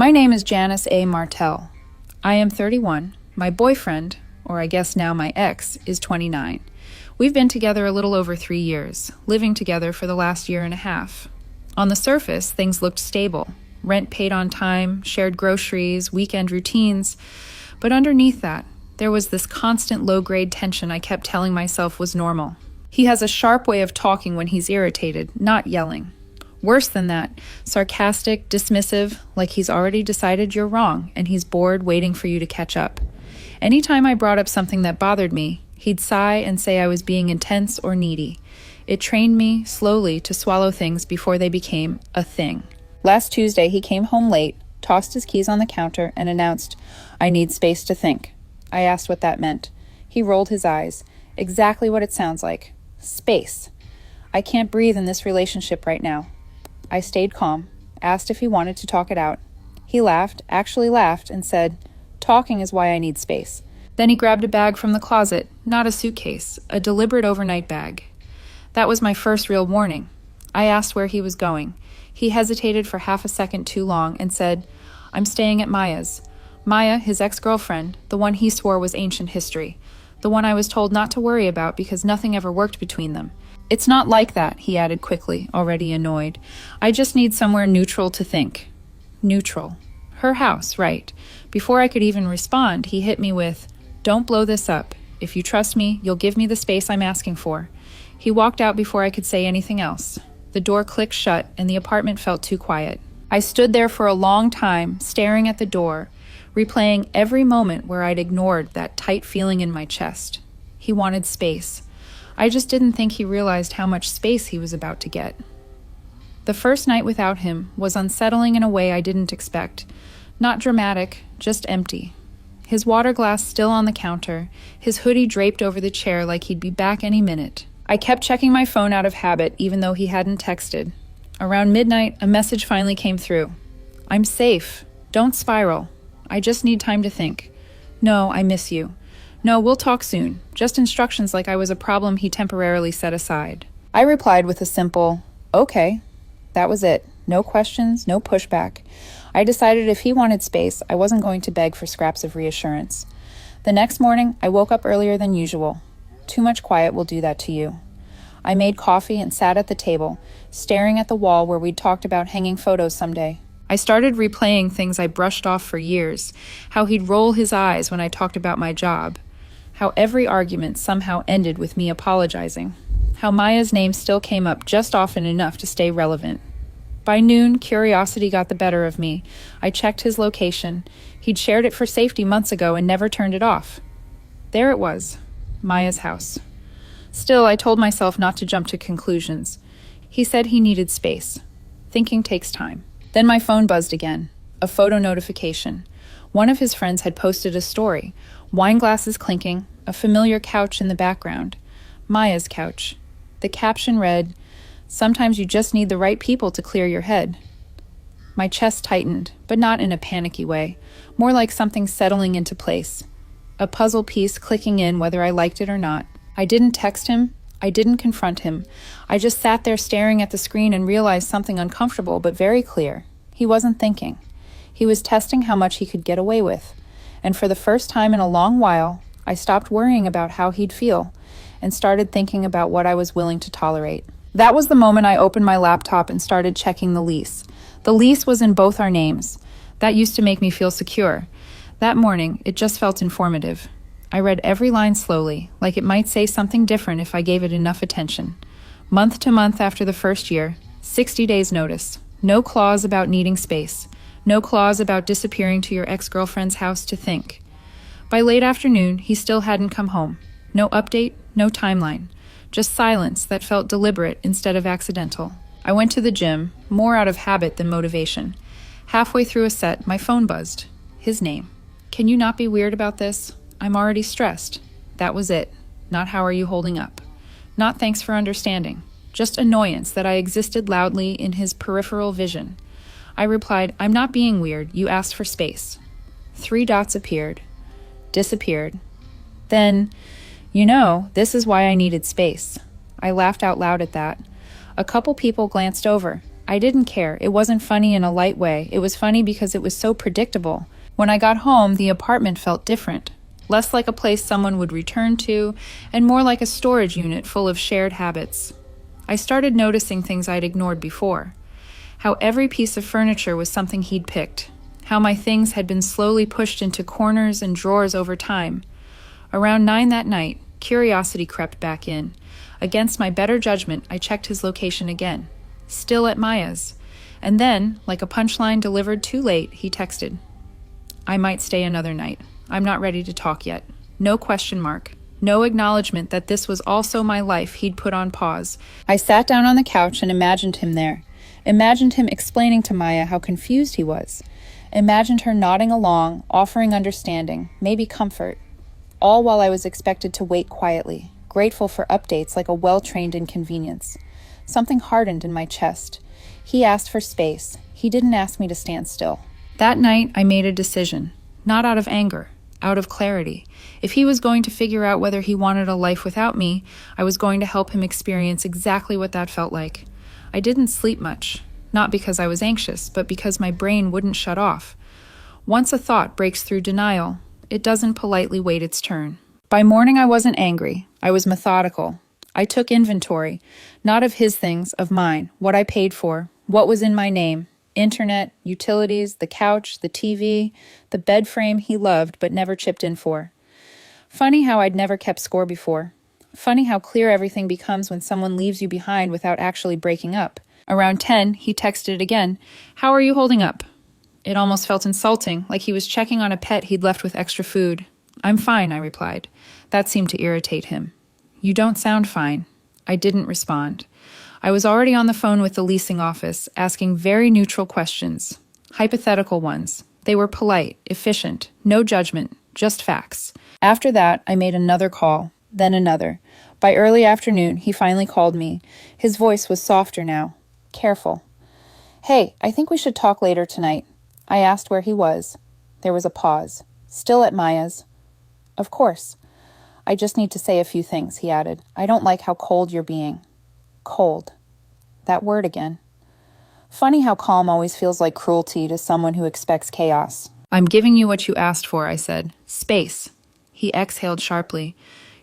My name is Janice A. Martell. I am 31. My boyfriend, or I guess now my ex, is 29. We've been together a little over 3 years, living together for the last year and a half. On the surface, things looked stable. Rent paid on time, shared groceries, weekend routines. But underneath that, there was this constant low-grade tension I kept telling myself was normal. He has a sharp way of talking when he's irritated, not yelling. Worse than that, sarcastic, dismissive, like he's already decided you're wrong and he's bored waiting for you to catch up. Anytime I brought up something that bothered me, he'd sigh and say I was being intense or needy. It trained me, slowly, to swallow things before they became a thing. Last Tuesday, he came home late, tossed his keys on the counter, and announced, "I need space to think." I asked what that meant. He rolled his eyes. Exactly what it sounds like. Space. I can't breathe in this relationship right now. I stayed calm, asked if he wanted to talk it out. He laughed, actually laughed, and said, "Talking is why I need space." Then he grabbed a bag from the closet, not a suitcase, a deliberate overnight bag. That was my first real warning. I asked where he was going. He hesitated for half a second too long and said, "I'm staying at Maya's." Maya, his ex-girlfriend, the one he swore was ancient history, the one I was told not to worry about because nothing ever worked between them. "It's not like that," he added quickly, already annoyed. "I just need somewhere neutral to think." Neutral. Her house, right. Before I could even respond, he hit me with, "Don't blow this up. If you trust me, you'll give me the space I'm asking for." He walked out before I could say anything else. The door clicked shut, and the apartment felt too quiet. I stood there for a long time, staring at the door, replaying every moment where I'd ignored that tight feeling in my chest. He wanted space. I just didn't think he realized how much space he was about to get. The first night without him was unsettling in a way I didn't expect. Not dramatic, just empty. His water glass still on the counter, his hoodie draped over the chair like he'd be back any minute. I kept checking my phone out of habit, even though he hadn't texted. Around midnight, a message finally came through. "I'm safe. Don't spiral. I just need time to think. No, I miss you. No, we'll talk soon." Just instructions like I was a problem he temporarily set aside. I replied with a simple, "Okay." That was it. No questions, no pushback. I decided if he wanted space, I wasn't going to beg for scraps of reassurance. The next morning, I woke up earlier than usual. Too much quiet will do that to you. I made coffee and sat at the table, staring at the wall where we'd talked about hanging photos someday. I started replaying things I brushed off for years, how he'd roll his eyes when I talked about my job, how every argument somehow ended with me apologizing, how Maya's name still came up just often enough to stay relevant. By noon, curiosity got the better of me. I checked his location. He'd shared it for safety months ago and never turned it off. There it was, Maya's house. Still, I told myself not to jump to conclusions. He said he needed space. Thinking takes time. Then my phone buzzed again. A photo notification. One of his friends had posted a story. Wine glasses clinking, a familiar couch in the background. Maya's couch. The caption read, "Sometimes you just need the right people to clear your head." My chest tightened, but not in a panicky way. More like something settling into place. A puzzle piece clicking in whether I liked it or not. I didn't text him. I didn't confront him. I just sat there staring at the screen and realized something uncomfortable but very clear. He wasn't thinking. He was testing how much he could get away with. And for the first time in a long while, I stopped worrying about how he'd feel and started thinking about what I was willing to tolerate. That was the moment I opened my laptop and started checking the lease. The lease was in both our names. That used to make me feel secure. That morning, it just felt informative. I read every line slowly, like it might say something different if I gave it enough attention. Month to month after the first year, 60 days notice. No clause about needing space. No clause about disappearing to your ex-girlfriend's house to think. By late afternoon, he still hadn't come home. No update, no timeline. Just silence that felt deliberate instead of accidental. I went to the gym, more out of habit than motivation. Halfway through a set, my phone buzzed. His name. "Can you not be weird about this? I'm already stressed." That was it. Not "how are you holding up?" Not "thanks for understanding." Just annoyance that I existed loudly in his peripheral vision. I replied, "I'm not being weird. You asked for space." 3 dots appeared. Disappeared. Then, "This is why I needed space." I laughed out loud at that. A couple people glanced over. I didn't care. It wasn't funny in a light way. It was funny because it was so predictable. When I got home, the apartment felt different. Less like a place someone would return to, and more like a storage unit full of shared habits. I started noticing things I'd ignored before. How every piece of furniture was something he'd picked. How my things had been slowly pushed into corners and drawers over time. Around 9 that night, curiosity crept back in. Against my better judgment, I checked his location again. Still at Maya's. And then, like a punchline delivered too late, he texted, "I might stay another night. I'm not ready to talk yet." No question mark. No acknowledgement that this was also my life he'd put on pause. I sat down on the couch and imagined him there. Imagined him explaining to Maya how confused he was. Imagined her nodding along, offering understanding, maybe comfort. All while I was expected to wait quietly, grateful for updates like a well-trained inconvenience. Something hardened in my chest. He asked for space. He didn't ask me to stand still. That night, I made a decision. Not out of anger, out of clarity. If he was going to figure out whether he wanted a life without me, I was going to help him experience exactly what that felt like. I didn't sleep much, not because I was anxious, but because my brain wouldn't shut off. Once a thought breaks through denial, it doesn't politely wait its turn. By morning, I wasn't angry. I was methodical. I took inventory, not of his things, of mine, what I paid for, what was in my name, internet, utilities, the couch, the TV, the bed frame he loved but never chipped in for. Funny how I'd never kept score before. Funny how clear everything becomes when someone leaves you behind without actually breaking up. Around 10, he texted again, "How are you holding up?" It almost felt insulting, like he was checking on a pet he'd left with extra food. "I'm fine," I replied. That seemed to irritate him. "You don't sound fine." I didn't respond. I was already on the phone with the leasing office, asking very neutral questions. Hypothetical ones. They were polite, efficient, no judgment, just facts. After that, I made another call, then another. By early afternoon, he finally called me. His voice was softer now, careful. "Hey, I think we should talk later tonight." I asked where he was. There was a pause. "Still at Maya's." "Of course." "I just need to say a few things," he added. "I don't like how cold you're being." Cold. That word again. Funny how calm always feels like cruelty to someone who expects chaos. "I'm giving you what you asked for," I said. "Space." He exhaled sharply.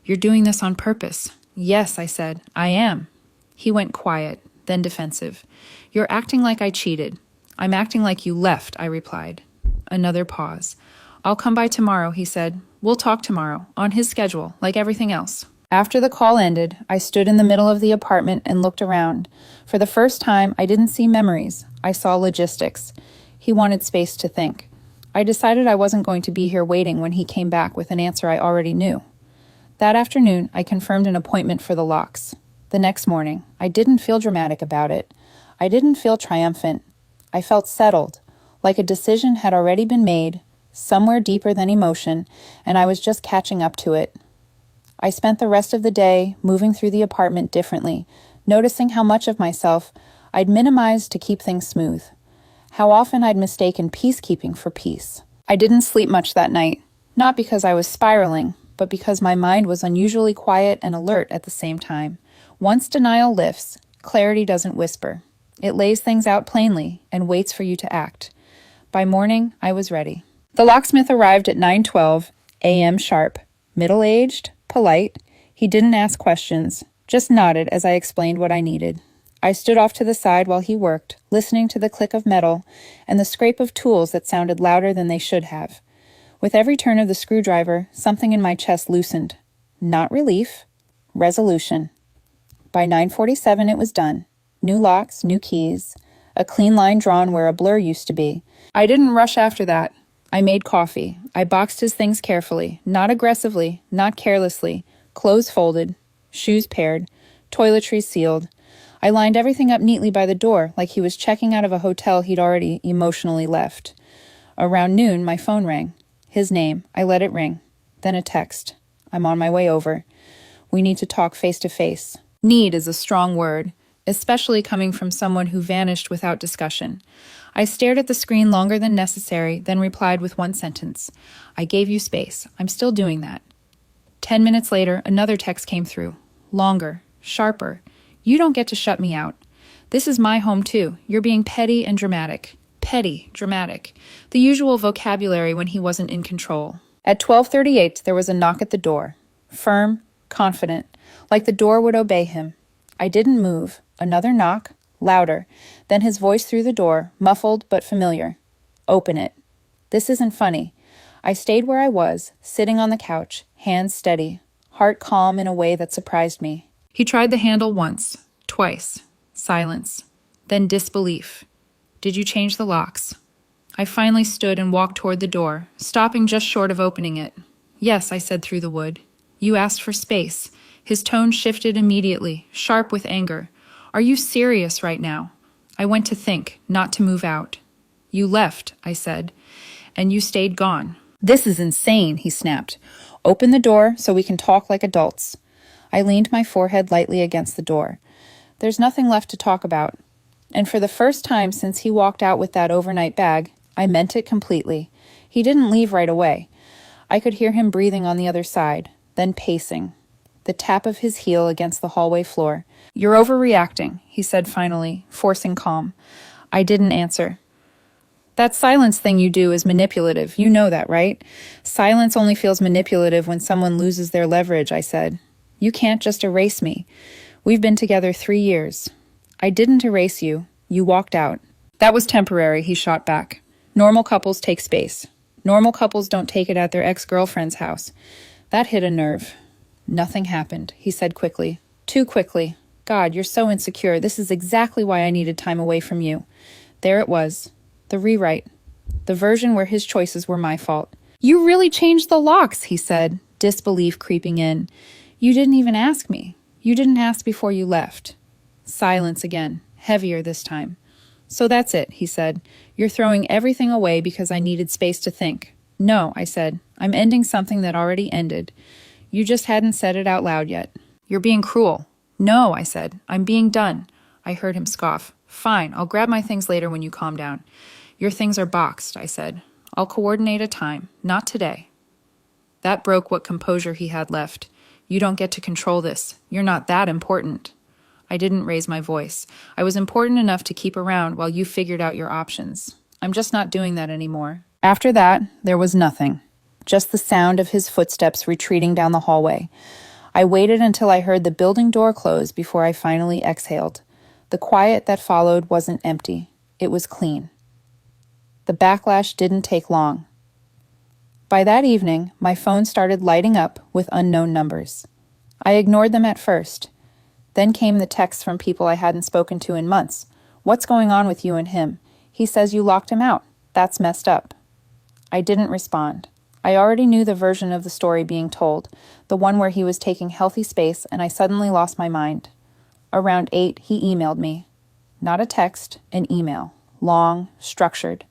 "You're doing this on purpose." "Yes," I said. "I am." He went quiet, then defensive. "You're acting like I cheated." "I'm acting like you left," I replied. Another pause. "I'll come by tomorrow," he said. "We'll talk tomorrow, on his schedule, like everything else." After the call ended, I stood in the middle of the apartment and looked around. For the first time, I didn't see memories. I saw logistics. He wanted space to think. I decided I wasn't going to be here waiting when he came back with an answer I already knew. That afternoon, I confirmed an appointment for the locks. The next morning, I didn't feel dramatic about it. I didn't feel triumphant. I felt settled, like a decision had already been made, somewhere deeper than emotion, and I was just catching up to it. I spent the rest of the day moving through the apartment differently, noticing how much of myself I'd minimized to keep things smooth, how often I'd mistaken peacekeeping for peace. I didn't sleep much that night, not because I was spiraling, but because my mind was unusually quiet and alert at the same time. Once denial lifts, clarity doesn't whisper. It lays things out plainly and waits for you to act. By morning, I was ready. The locksmith arrived at 9:12 a.m. sharp, middle-aged, polite. He didn't ask questions, just nodded as I explained what I needed. I stood off to the side while he worked, listening to the click of metal and the scrape of tools that sounded louder than they should have. With every turn of the screwdriver, something in my chest loosened. Not relief, resolution. By 9:47 it was done. New locks, new keys, a clean line drawn where a blur used to be. I didn't rush after that. I made coffee. I boxed his things carefully, not aggressively, not carelessly, clothes folded, shoes paired, toiletries sealed. I lined everything up neatly by the door, like he was checking out of a hotel he'd already emotionally left. Around noon, my phone rang. His name. I let it ring. Then a text. "I'm on my way over. We need to talk face to face." Need is a strong word, especially coming from someone who vanished without discussion. I stared at the screen longer than necessary, then replied with one sentence. "I gave you space. I'm still doing that." 10 minutes later, another text came through. Longer, sharper. "You don't get to shut me out." This is my home too. You're being petty and dramatic. Petty, dramatic. The usual vocabulary when he wasn't in control. At 12:38, there was a knock at the door. Firm, confident, like the door would obey him. I didn't move. Another knock, louder. Then his voice through the door, muffled but familiar. Open it. This isn't funny. I stayed where I was, sitting on the couch, hands steady, heart calm in a way that surprised me. He tried the handle once, twice. Silence. Then disbelief. Did you change the locks? I finally stood and walked toward the door, stopping just short of opening it. Yes, I said through the wood. You asked for space. His tone shifted immediately, sharp with anger. Are you serious right now? I went to think, not to move out. You left, I said, and you stayed gone. This is insane, he snapped. Open the door so we can talk like adults. I leaned my forehead lightly against the door. There's nothing left to talk about. And for the first time since he walked out with that overnight bag, I meant it completely. He didn't leave right away. I could hear him breathing on the other side, then pacing. The tap of his heel against the hallway floor. You're overreacting, he said finally, forcing calm. I didn't answer. That silence thing you do is manipulative. You know that, right? Silence only feels manipulative when someone loses their leverage, I said. You can't just erase me. We've been together 3 years. I didn't erase you. You walked out. That was temporary, he shot back. Normal couples take space. Normal couples don't take it at their ex-girlfriend's house. That hit a nerve. Nothing happened, he said quickly. Too quickly. God, you're so insecure. This is exactly why I needed time away from you. There it was. The rewrite. The version where his choices were my fault. You really changed the locks, he said, disbelief creeping in. You didn't even ask me. You didn't ask before you left. Silence again, heavier this time. So that's it, he said. You're throwing everything away because I needed space to think. No, I said. I'm ending something that already ended. You just hadn't said it out loud yet. You're being cruel. No, I said. I'm being done. I heard him scoff. Fine, I'll grab my things later when you calm down. Your things are boxed, I said. I'll coordinate a time. Not today. That broke what composure he had left. You don't get to control this. You're not that important. I didn't raise my voice. I was important enough to keep around while you figured out your options. I'm just not doing that anymore. After that, there was nothing. Just the sound of his footsteps retreating down the hallway. I waited until I heard the building door close before I finally exhaled. The quiet that followed wasn't empty. It was clean. The backlash didn't take long. By that evening, my phone started lighting up with unknown numbers. I ignored them at first. Then came the texts from people I hadn't spoken to in months. What's going on with you and him? He says you locked him out. That's messed up. I didn't respond. I already knew the version of the story being told, the one where he was taking healthy space, and I suddenly lost my mind. Around 8, he emailed me. Not a text, an email. Long, structured.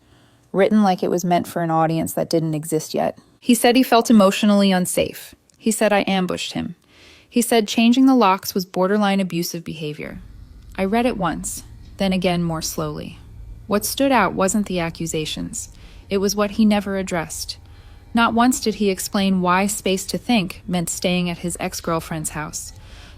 Written like it was meant for an audience that didn't exist yet. He said he felt emotionally unsafe. He said I ambushed him. He said changing the locks was borderline abusive behavior. I read it once, then again more slowly. What stood out wasn't the accusations. It was what he never addressed. Not once did he explain why space to think meant staying at his ex-girlfriend's house.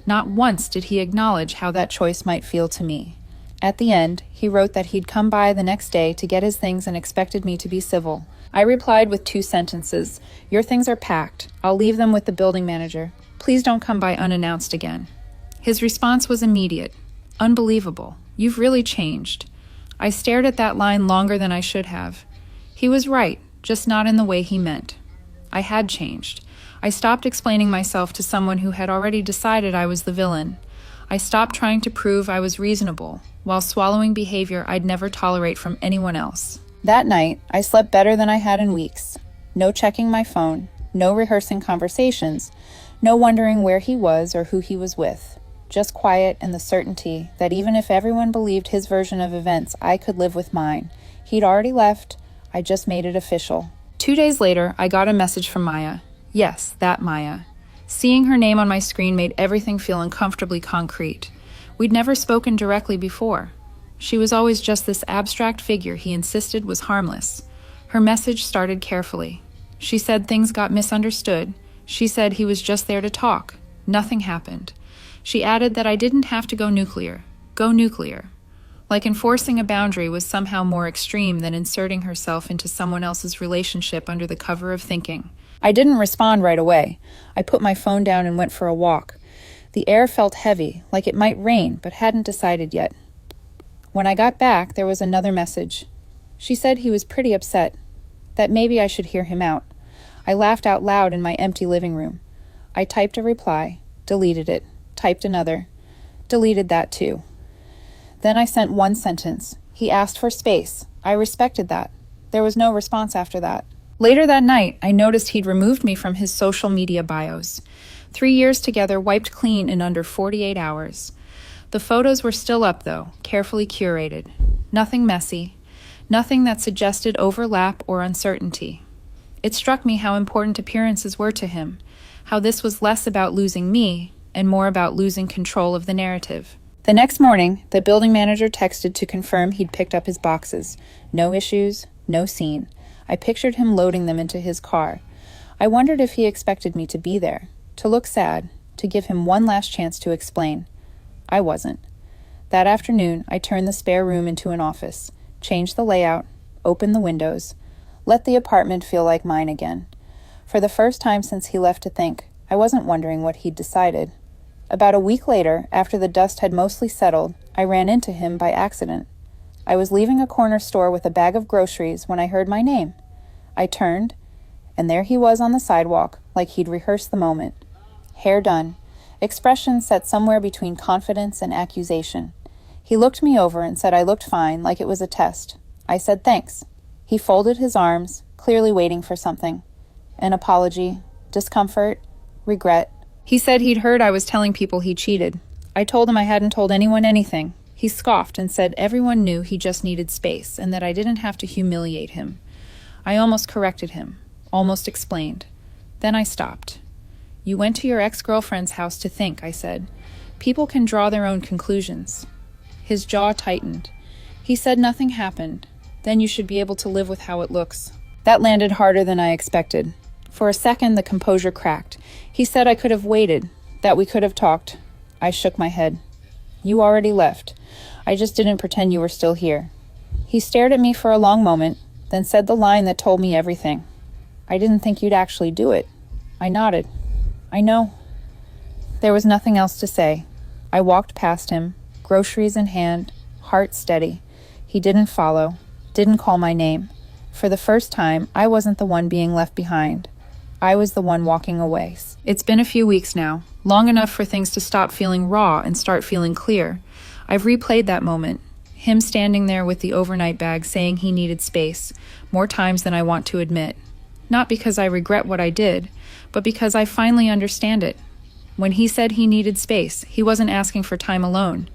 Not once did he acknowledge how that choice might feel to me. At the end, he wrote that he'd come by the next day to get his things and expected me to be civil. I replied with 2 sentences. Your things are packed. I'll leave them with the building manager. Please don't come by unannounced again. His response was immediate. Unbelievable. You've really changed. I stared at that line longer than I should have. He was right, just not in the way he meant. I had changed. I stopped explaining myself to someone who had already decided I was the villain. I stopped trying to prove I was reasonable, while swallowing behavior I'd never tolerate from anyone else. That night, I slept better than I had in weeks. No checking my phone, no rehearsing conversations, no wondering where he was or who he was with. Just quiet and the certainty that even if everyone believed his version of events, I could live with mine. He'd already left. I just made it official. 2 days later, I got a message from Maya. Yes, that Maya. Seeing her name on my screen made everything feel uncomfortably concrete. We'd never spoken directly before. She was always just this abstract figure he insisted was harmless. Her message started carefully. She said things got misunderstood. She said he was just there to talk. Nothing happened. She added that I didn't have to go nuclear. Go nuclear. like enforcing a boundary was somehow more extreme than inserting herself into someone else's relationship under the cover of thinking. I didn't respond right away. I put my phone down and went for a walk. The air felt heavy, like it might rain, but hadn't decided yet. When I got back, there was another message. She said he was pretty upset, that maybe I should hear him out. I laughed out loud in my empty living room. I typed a reply, deleted it, typed another, deleted that too. Then I sent one sentence. He asked for space. I respected that. There was no response after that. Later that night, I noticed he'd removed me from his social media bios. 3 years together wiped clean in under 48 hours. The photos were still up, though, carefully curated. Nothing messy. Nothing that suggested overlap or uncertainty. It struck me how important appearances were to him, how this was less about losing me and more about losing control of the narrative. The next morning, the building manager texted to confirm he'd picked up his boxes. No issues, no scene. I pictured him loading them into his car. I wondered if he expected me to be there, to look sad, to give him one last chance to explain. I wasn't. That afternoon, I turned the spare room into an office, changed the layout, opened the windows, let the apartment feel like mine again. For the first time since he left to think, I wasn't wondering what he'd decided. About a week later, after the dust had mostly settled, I ran into him by accident. I was leaving a corner store with a bag of groceries when I heard my name. I turned, and there he was on the sidewalk, like he'd rehearsed the moment. Hair done, expression set somewhere between confidence and accusation. He looked me over and said I looked fine, like it was a test. I said thanks. He folded his arms, clearly waiting for something. An apology, discomfort, regret. He said he'd heard I was telling people he cheated. I told him I hadn't told anyone anything. He scoffed and said everyone knew he just needed space and that I didn't have to humiliate him. I almost corrected him, almost explained. Then I stopped. You went to your ex-girlfriend's house to think, I said. People can draw their own conclusions. His jaw tightened. He said nothing happened. Then you should be able to live with how it looks. That landed harder than I expected. For a second, the composure cracked. He said I could have waited, that we could have talked. I shook my head. You already left. I just didn't pretend you were still here. He stared at me for a long moment, then said the line that told me everything. I didn't think you'd actually do it. I nodded. I know. There was nothing else to say. I walked past him, groceries in hand, heart steady. He didn't follow, didn't call my name. For the first time, I wasn't the one being left behind. I was the one walking away. It's been a few weeks now, long enough for things to stop feeling raw and start feeling clear. I've replayed that moment, him standing there with the overnight bag saying he needed space, more times than I want to admit. Not because I regret what I did, but because I finally understand it. When he said he needed space, he wasn't asking for time alone.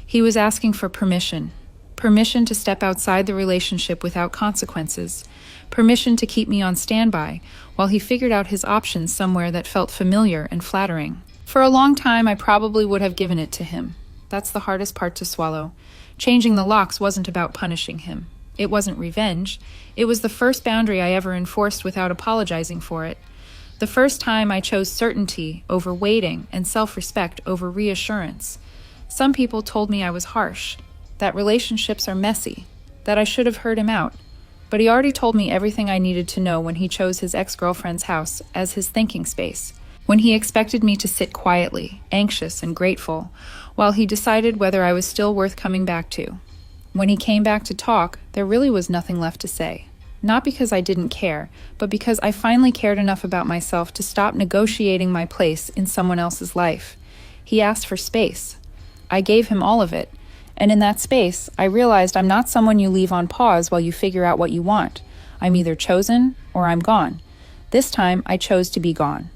He was asking for permission. Permission to step outside the relationship without consequences. Permission to keep me on standby while he figured out his options somewhere that felt familiar and flattering. For a long time, I probably would have given it to him. That's the hardest part to swallow. Changing the locks wasn't about punishing him. It wasn't revenge. It was the first boundary I ever enforced without apologizing for it. The first time I chose certainty over waiting and self-respect over reassurance. Some people told me I was harsh, that relationships are messy, that I should have heard him out. But he already told me everything I needed to know when he chose his ex-girlfriend's house as his thinking space, when he expected me to sit quietly, anxious and grateful, while he decided whether I was still worth coming back to. When he came back to talk, there really was nothing left to say. Not because I didn't care, but because I finally cared enough about myself to stop negotiating my place in someone else's life. He asked for space. I gave him all of it. And in that space, I realized I'm not someone you leave on pause while you figure out what you want. I'm either chosen or I'm gone. This time, I chose to be gone.